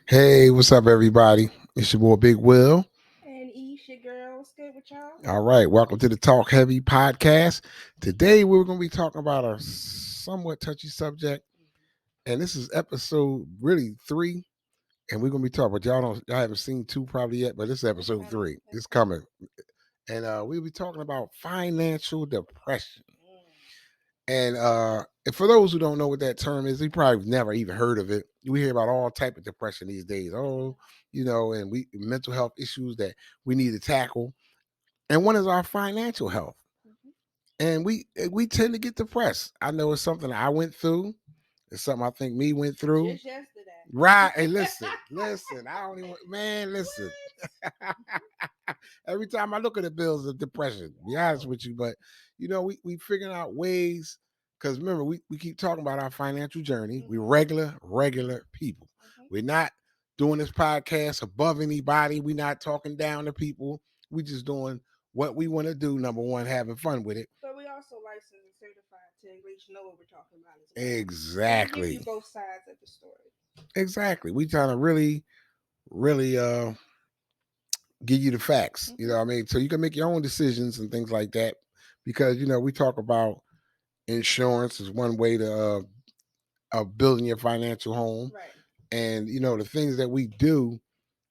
Hey, what's up, everybody? It's your boy Big Will. And East, your girl, what's good with y'all? All right, welcome to the Talk Heavy podcast. Today, we're going to be talking about a somewhat touchy subject, and this is episode really 3. And we're going to be talking, but y'all haven't seen 2 probably yet, but this is That's episode coming. 3. That's It's coming. coming, and we'll be talking about financial depression. And for those who don't know what that term is, you probably never even heard of it. We hear about all type of depression these days. Oh, and we mental health issues that we need to tackle. And one is our financial health. Mm-hmm. And we tend to get depressed. I know it's something I went through. It's something I think me went through. Just yesterday. Right. Hey, listen. I don't even man, listen. Every time I look at the bills of depression, be honest with you. But we figuring out ways because remember, we keep talking about our financial journey. We're Mm-hmm. regular people. Mm-hmm. We're not doing this podcast above anybody. We're not talking down to people. We just doing what we want to do. Number one, having fun with it. But we also licensed and certified to at least know what we're talking about as well. So we give you Exactly. both sides of the story. Exactly. We trying to really give you the facts. You Mm-hmm. know what I mean? So you can make your own decisions and things like that. Because we talk about insurance is one way to of building your financial home, Right. and the things that we do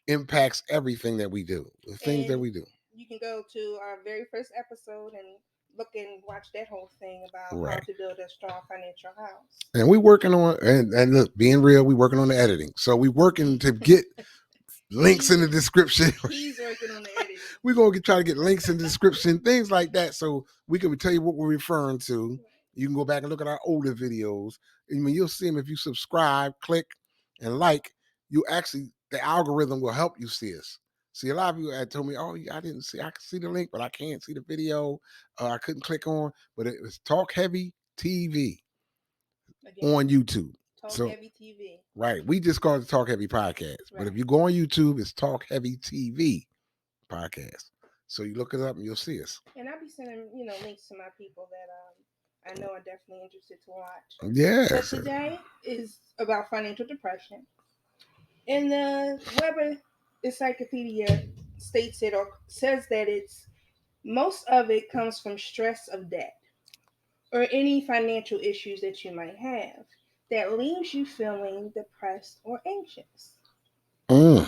impacts everything that we do. The things that And we do. you can go to our very first episode and look and watch that whole thing about how Right. to build a strong financial house. And we working on and look, being real, we working on the editing. So we working to get links He's in the description. he's working on the editing. We're gonna try to get links in the description, things like that, so we can tell you what we're referring to. Right. You can go back and look at our older videos. I mean, you'll see them if you subscribe, click, and like. You actually, the algorithm will help you see us. See, a lot of you had told me, "Oh, yeah, I didn't see. I can see the link, but I can't see the video. I couldn't click on." But it was Talk Heavy TV Again, on YouTube. Talk So Heavy TV. right, we just call it the Talk Heavy Podcast. But if Right. you go on YouTube, it's Talk Heavy TV Podcast. So you look it up and you'll see us. And I'll be sending, links to my people that I know are definitely interested to watch. But Yes. today is about financial depression. And the Weber Encyclopedia states it or says that it's most of it comes from stress of debt or any financial issues that you might have that leaves you feeling depressed or anxious. Mm,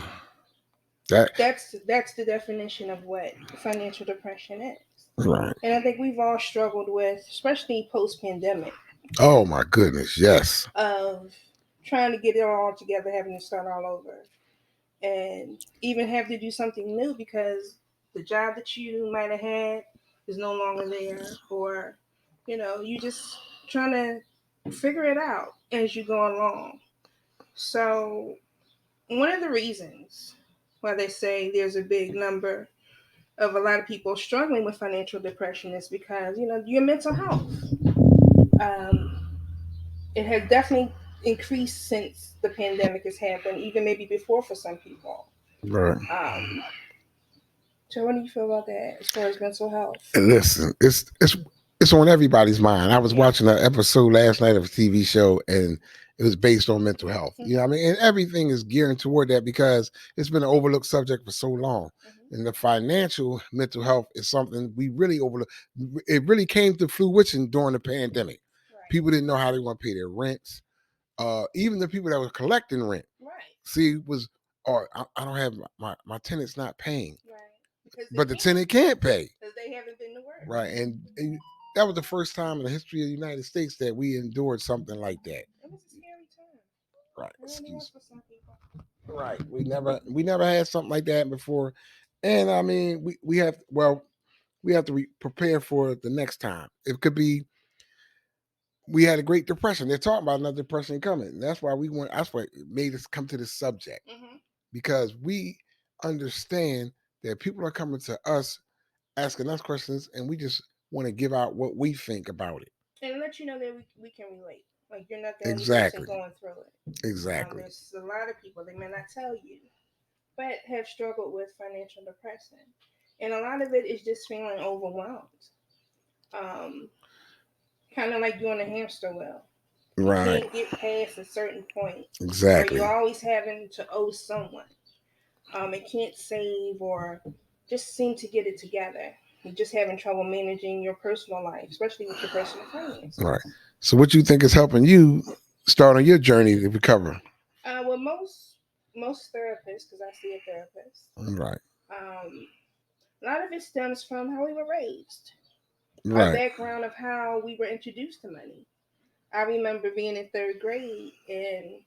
that That's the definition of what financial depression is. right. And I think we've all struggled with, especially post pandemic, Oh my goodness, yes. of trying to get it all together, having to start all over, and even have to do something new because the job that you might have had is no longer there, or you just trying to figure it out as you go along. So one of the reasons why they say there's a big number of a lot of people struggling with financial depression is because your mental health. Um, it has definitely increased since the pandemic has happened, even maybe before for some people. Right. Um, so, what do you feel about that as far as mental health? And listen, it's on everybody's mind. I was Yeah. watching an episode last night of a TV show, and it was based on mental health. You know Mm-hmm. what I mean? And everything is gearing toward that because it's been an overlooked subject for so long. Mm-hmm. And the financial mental health is something we really overlook. It really came to fruition during the pandemic. Right. People didn't know how they want to pay their rents. Even the people that were collecting rent, Right. see, was, or I don't have my tenant's not paying, Right. Because they but the can't. tenant can't pay. Because they haven't been to work. Right. And that was the first time in the history of the United States that we endured something like that. It was a scary time. Right. It really was Excuse for some people. me. Right. We never had something like that before. And I mean, we have to prepare for the next time. It could be we had a Great Depression. They're talking about another depression coming. And that's why it made us come to this subject. Mm-hmm. Because we understand that people are coming to us asking us questions and we just want to give out what we think about it. And let you know that we can relate. Like you're not the only person Exactly. going through it. Exactly. There's a lot of people, they may not tell you, but have struggled with financial depression. And a lot of it is just feeling overwhelmed. Um, Kind of like you're on a hamster wheel. You Right. can't get past a certain point where Exactly. you're always having to owe someone. And can't save or just seem to get it together. You're just having trouble managing your personal life, especially with your personal finances. Right. So what you think is helping you start on your journey to recover? Well, most therapists, because I see a therapist, Right. um, a lot of it stems from how we were raised, our Right. background of how we were introduced to money. I remember being in third grade and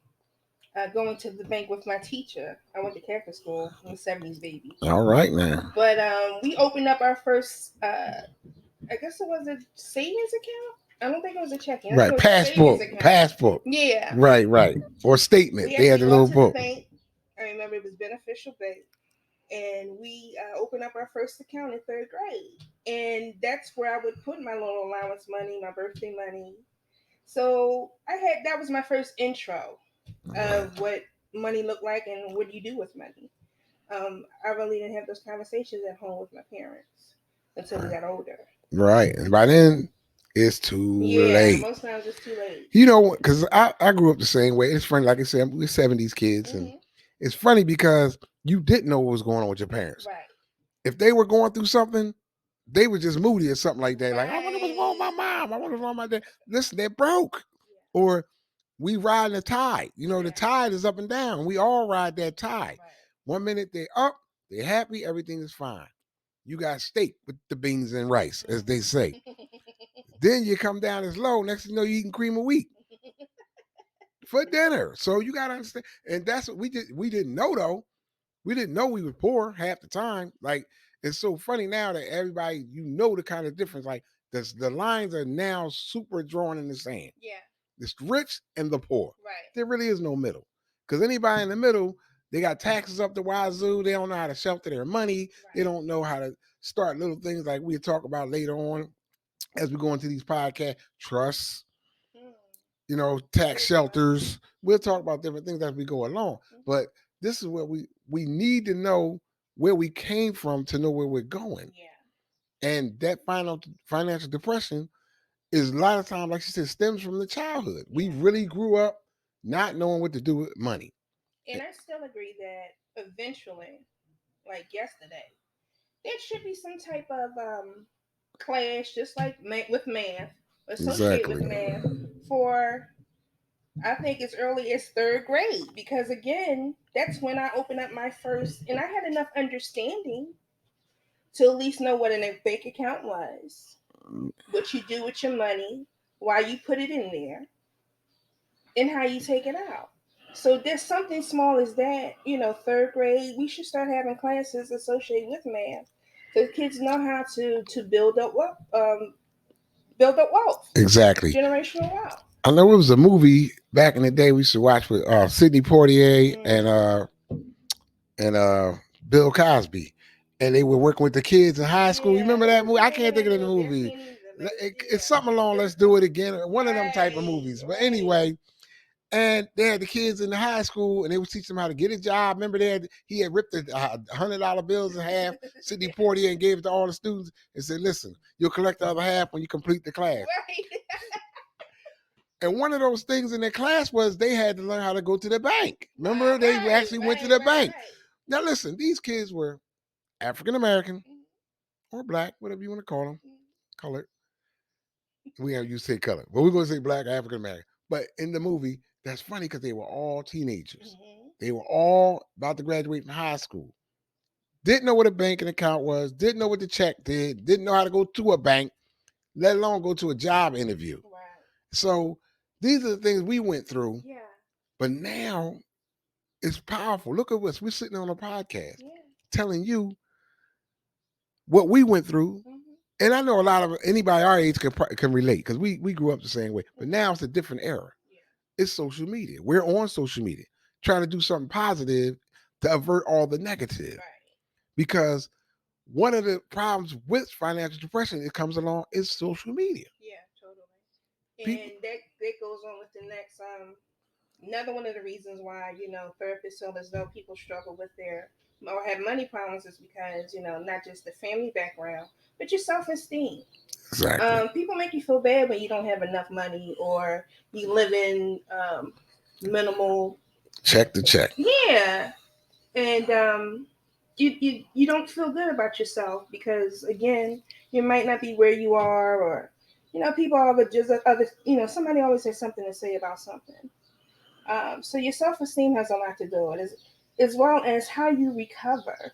going to the bank with my teacher. I went to Catholic school. I'm a '70s baby. All right now. But we opened up our first, I guess it was a savings account. I don't think it was a checking. I think Right. it was a savings Passport. account. Passport. Yeah. Right. Right. Or statement. We They had actually the walked little to the book. bank. I remember it was Beneficial Bank. And we opened up our first account in third grade. And that's where I would put my little allowance money, my birthday money. So that was my first intro of what money looked like and what do you do with money. I really didn't have those conversations at home with my parents until we got older. Right. And by then, it's too late. Most times it's too late. You know, because I grew up the same way. It's funny, like I said, we're 70s kids. And it's funny because you didn't know what was going on with your parents. Right. If they were going through something, they were just moody or something like that. Like, I wonder what's wrong with my mom. I wonder what's wrong with my dad. Listen, they're broke. Yeah. Or we ride the tide. You know, the tide is up and down. We all ride that tide. Right. 1 minute they're up, they're happy, everything is fine. You got steak with the beans and rice, as they say. Then you come down as low. Next thing you know, you're eating cream of wheat for dinner. So you gotta understand. And that's what we did. We didn't know though. We didn't know we were poor half the time. Like, it's so funny now that everybody, you know, the kind of difference. Like, the lines are now super drawn in the sand. Yeah. It's rich and the poor. Right. There really is no middle. Because anybody in the middle, they got taxes up the wazoo. They don't know how to shelter their money. Right. They don't know how to start little things like we'll talk about later on as we go into these podcasts. Trusts, you know, tax shelters. We'll talk about different things as we go along. But this is what we need to know where we came from to know where we're going. Yeah. And that financial depression is a lot of times, like she said, stems from the childhood. We really grew up not knowing what to do with money. And I still agree that eventually, like yesterday, there should be some type of class, just like with math, associated with math, for I think as early as third grade, because again, that's when I opened up my first, and I had enough understanding to at least know what a bank account was, what you do with your money, why you put it in there, and how you take it out. So there's something small as that, third grade, we should start having classes associated with math, so kids know how to build up wealth. Exactly. Generational wealth. I know it was a movie back in the day we used to watch with Sidney Poitier and Bill Cosby, and they were working with the kids in high school. You remember that movie? I can't think of the movie. It's something along Let's Do It Again, one of them type of movies. But anyway, and they had the kids in the high school, and they would teach them how to get a job. Remember, he had ripped the $100 bills in half, Sidney Poitier, and gave it to all the students and said, "Listen, you'll collect the other half when you complete the class." Right. And one of those things in their class was they had to learn how to go to the bank. Remember, they actually went to the bank. Right. Now, listen, these kids were African American or black, whatever you want to call them, colored. We have you say color, but we're going to say black, African American. But in the movie, that's funny because they were all teenagers. Mm-hmm. They were all about to graduate from high school. Didn't know what a banking account was, didn't know what the check did, didn't know how to go to a bank, let alone go to a job interview. Wow. So these are the things we went through. Yeah. But now it's powerful. Look at us. We're sitting on a podcast telling you what we went through. Mm-hmm. And I know a lot of anybody our age can relate because we grew up the same way. But now it's a different era. Yeah. It's social media. We're on social media trying to do something positive to avert all the negative. Right. Because one of the problems with financial depression that comes along is social media. Yeah, totally. And that goes on with the next Another one of the reasons why, therapists feel as though people struggle with their or have money problems is because, not just the family background, but your self esteem. Exactly. People make you feel bad when you don't have enough money or you live in minimal. Check the check. Yeah. And you don't feel good about yourself because, again, you might not be where you are, or, people are just other, somebody always has something to say about something. So your self esteem has a lot to do with it, as well as how you recover.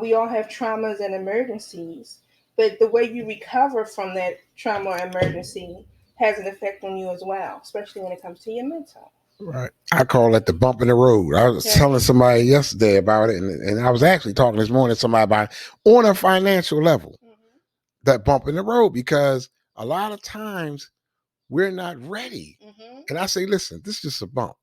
We all have traumas and emergencies, but the way you recover from that trauma or emergency has an effect on you as well, especially when it comes to your mental. Right. I call it the bump in the road. I was Yeah. telling somebody yesterday about it, and I was actually talking this morning to somebody about it, on a financial level, that bump in the road, because a lot of times we're not ready. Mm-hmm. And I say, listen, this is just a bump.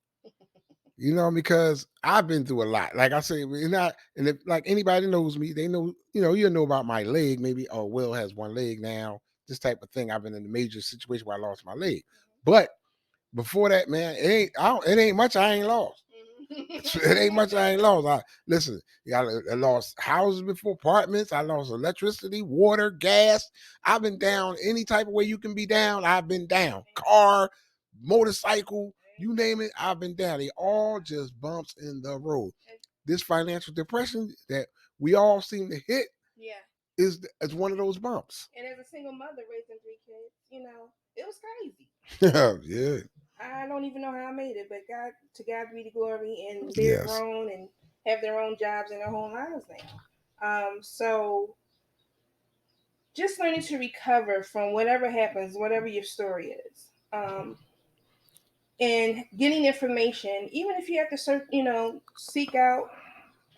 Because I've been through a lot. Like I say, we're not, and if like anybody knows me, they know, you know about my leg. Maybe, oh, Will has one leg now, this type of thing. I've been in a major situation where I lost my leg. But before that, man, it ain't much I ain't lost. It ain't much I ain't lost. Listen, I lost houses before, apartments. I lost electricity, water, gas. I've been down any type of way you can be down. I've been down. Car, motorcycle, you name it, I've been down. They all just bumps in the road. This financial depression that we all seem to hit, Yeah. is one of those bumps. And as a single mother raising 3 kids, it was crazy. Yeah. I don't even know how I made it, but God be the glory, and they're Yes. grown and have their own jobs and their own lives now. So just learning to recover from whatever happens, whatever your story is, and getting information, even if you have to seek out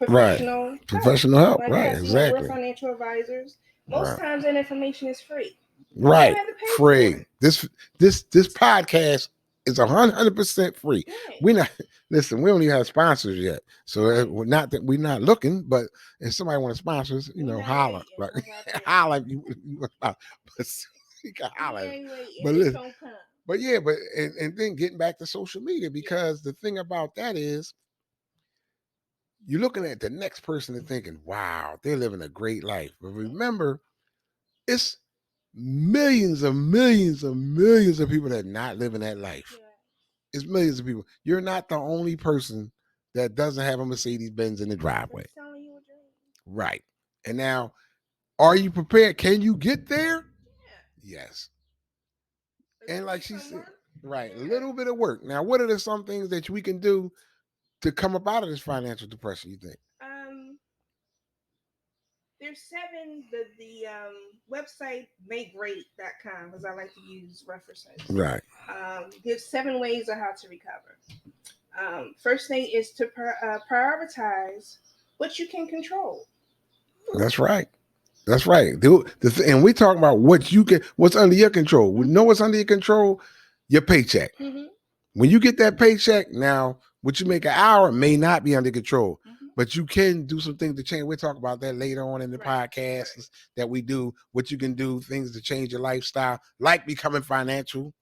Right. professional help. Professional help. Like Right. us, we're Exactly. financial advisors. Most Right. times that information is free. You Right. don't have to pay for Free. it. This podcast is 100% free. Right. We not listen. We don't even have sponsors yet, so we're not looking. But if somebody want to sponsor us, holler, right? Holler if you want to sponsor. But you can holler. But listen, but yeah, and then getting back to social media, because the thing about that is, you're looking at the next person and thinking, wow, they're living a great life. But remember, it's millions of people that are not living that life. Yeah. It's millions of people. You're not the only person that doesn't have a Mercedes Benz in the driveway. It's telling you a dream. Right. And now, are you prepared? Can you get there? Yeah. Yes. It's And gonna like take she some said, work. right, a Yeah. little bit of work. Now, what are some things that we can do to come up out of this financial depression, you think? There's 7. The website makegreat.com, because I like to use references. Right. Gives 7 ways of how to recover. First thing is to prioritize what you can control. That's right. That's right. And we talk about what's under your control. We know what's under your control, your paycheck. Mm-hmm. When you get that paycheck, now what you make an hour may not be under control, but you can do some things to change. We'll talk about that later on in the podcasts that we do, what you can do, things to change your lifestyle, like becoming financial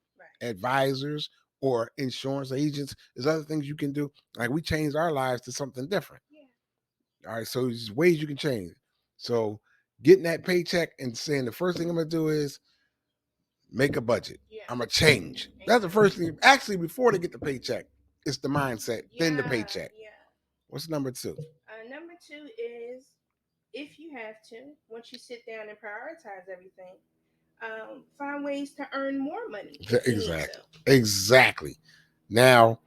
advisors or insurance agents. There's other things you can do. Like we changed our lives to something different. Yeah. All right. So there's ways you can change. So getting that paycheck and saying the first thing I'm going to do is make a budget. Yeah. I'm going to change. That's the first thing. Actually, before they get the paycheck, it's the mindset, then the paycheck. Yeah. What's number 2? Number 2 is, if you have to, once you sit down and prioritize everything, find ways to earn more money. Exactly. Exactly. Now,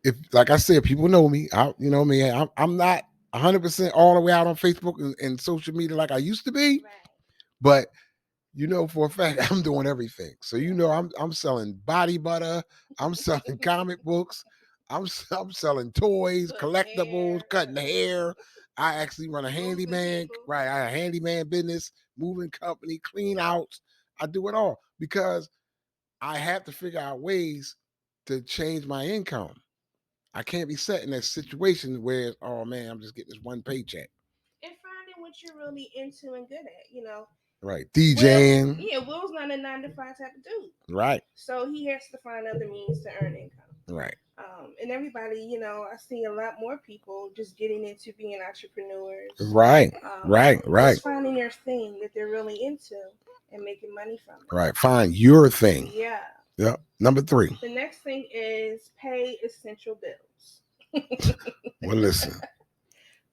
if, like I said, people know me. I'm not 100% all the way out on Facebook and social media like I used to be, but for a fact, I'm doing everything. So I'm selling body butter, I'm selling comic books, I'm selling toys, collectibles, cutting hair. I actually run a handyman, right? I have a handyman business, moving company, clean outs. I do it all because I have to figure out ways to change my income. I can't be set in that situation where, oh man, I'm just getting this one paycheck. And finding what you're really into and good at, Right. DJing. Will's not a 9 to 5 type of dude. Right. So he has to find other means to earn income. Right. And everybody, I see a lot more people just getting into being entrepreneurs. Right, right, right, Just finding their thing that they're really into and making money from it. right. Find your thing. Yeah. Yep. Number 3. The next thing is pay essential bills. Well, listen.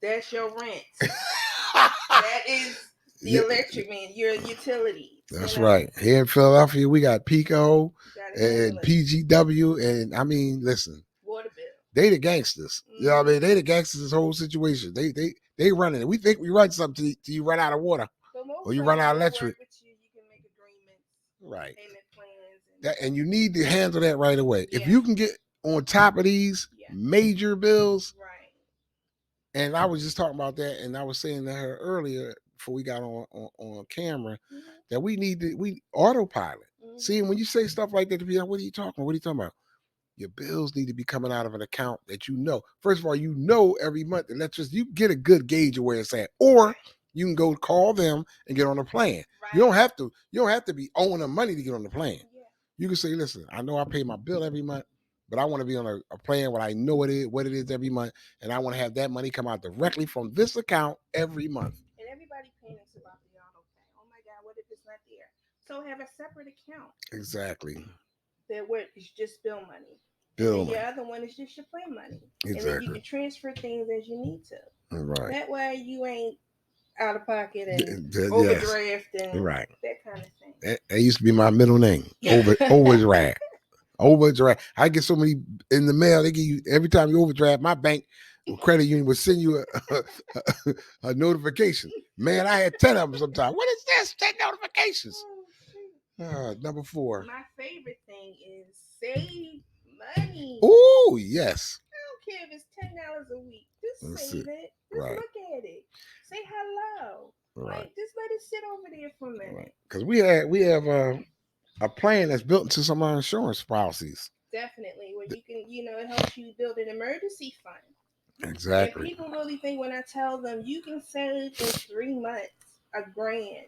That's your rent. That is the Yeah, electric man, your utilities. that's right. Here in Philadelphia, we got Pico Gotta and handle it. PGW, and I mean, listen, Water bill. they the gangsters. You know what I mean? They the gangsters. This whole situation. They running it. We think we run something till you run out of water But most or you run out of times they'll electric. work with you can make agreements, Right. payment plans, And you need to handle that right away. If Yeah. you can get on top of these Yeah. major bills, right. and I was just talking about that, and I was saying to her earlier before we got on camera that we autopilot. See, when you say stuff like that to people, what are you talking about? What are you talking about? Your bills need to be coming out of an account that you know. First of all, you know every month the electricity, you get a good gauge of where it's at. Or you can go call them and get on a plan. Right. You don't have to be owing them money to get on the plan. Yeah. You can say, listen, I know I pay my bill every month, but I want to be on a plan where I know what it is every month, and I want to have that money come out directly from this account every month. And everybody panics about the auto pay. Oh my God, what if it's not there? So have a separate account. Exactly. That where it's just bill money. Bill and money. Your other one is just your play money. Exactly. And then you can transfer things as you need to. Right. That way you ain't out of pocket and overdraft and right. that kind of thing. That used to be my middle name. Overdraft. Overdraft. I get so many in the mail. They give you every time you overdraft. My bank or credit union would send you a notification. Man, I had 10 of them sometimes. What is this? 10 notifications. Number 4. My favorite thing is save money. Oh yes. I don't care if it's $10 a week. Just save it. Just look at it. Say hello. Right. Like just let it sit over there for a minute. Because we have a plan that's built into some of our insurance policies. Definitely, where you can, it helps you build an emergency fund. Exactly. And people really think when I tell them you can save in 3 months $1,000,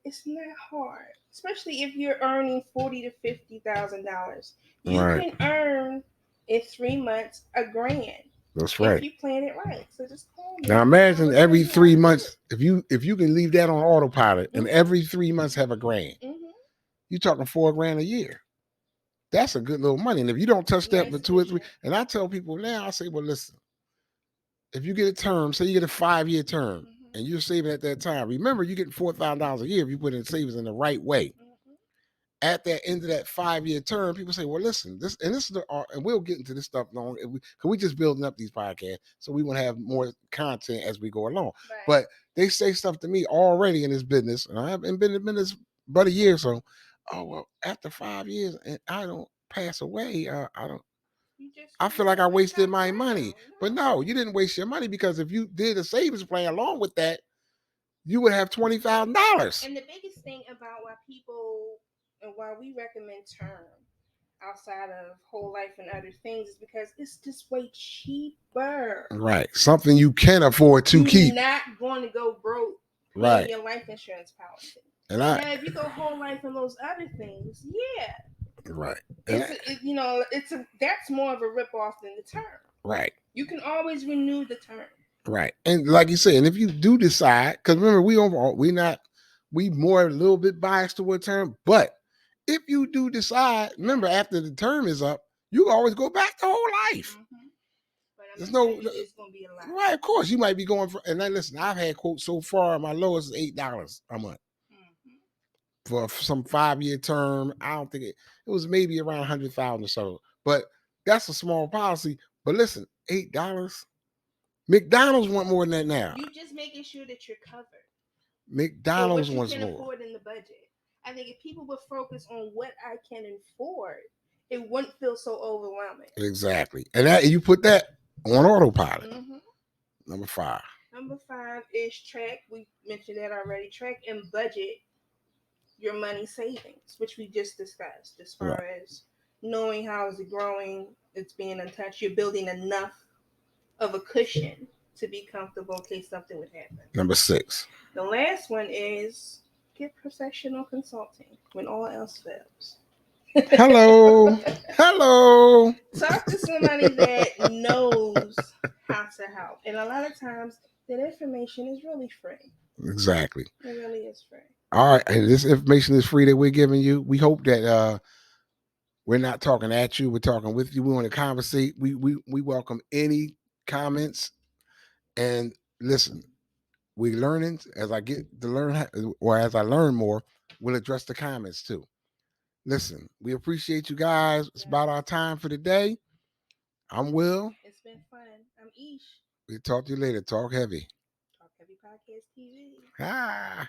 it's not hard, especially if you're earning $40,000 to $50,000. You can earn in 3 months $1,000. That's right. If you plan it right. So just call me. Now imagine every 3 months, if you can leave that on autopilot, and every 3 months have $1,000. You're talking $4,000 a year. That's a good little money. And if you don't touch that for 2 or 3, and I tell people now, I say, well, listen, if you get a term, say you get a 5-year term, and you're saving at that time, remember you're getting $4,000 a year if you put in savings in the right way. At that end of that 5-year term, people say, well, listen, this is and we'll get into this stuff long, because we just building up these podcasts, so we want to have more content as we go along. Right. But they say stuff to me already in this business, and I haven't been in business but a year, so, oh, well, after 5 years and I don't pass away, I feel like I wasted my money. But no, you didn't waste your money, because if you did a savings plan along with that, you would have $20,000. And the biggest thing about why people and why we recommend term outside of whole life and other things is because it's just way cheaper. Right. Something you can afford to keep. You're not going to go broke paying your life insurance policy. And now if you go whole life and those other things, yeah. Right. That's more of a ripoff than the term. Right. You can always renew the term. Right. And like you said, and if you do decide, because remember, we more a little bit biased toward term, but if you do decide, remember, after the term is up, you can always go back to whole life. But there's it's gonna be a lot. Right, of course. You might be going for, and then listen, I've had quotes so far, my lowest is $8 a month. For some 5-year term. I don't think it was maybe around 100,000 or so. But that's a small policy. But listen, $8. McDonald's want more than that now. You just making sure that you're covered. McDonald's wants more. What you can afford in the budget. I think if people would focus on what I can afford, it wouldn't feel so overwhelming. Exactly. And you put that on autopilot. Number 5. Number 5 is track. We mentioned that already. Track and budget your money savings, which we just discussed, as far as knowing how is it growing, it's being untouched. You're building enough of a cushion to be comfortable in case something would happen. Number 6. The last one is get professional consulting when all else fails. Hello. Hello. Talk to somebody that knows how to help. And a lot of times that information is really free. Exactly. It really is free. All right. And this information is free that we're giving you. We hope that we're not talking at you. We're talking with you. We want to conversate. We welcome any comments. And listen, we learning as I get to learn, or as I learn more, we'll address the comments too. Listen, we appreciate you guys. It's about our time for the day. I'm Will. It's been fun. I'm Ish. We'll talk to you later. Talk heavy. Talk Heavy Podcast TV. Ah.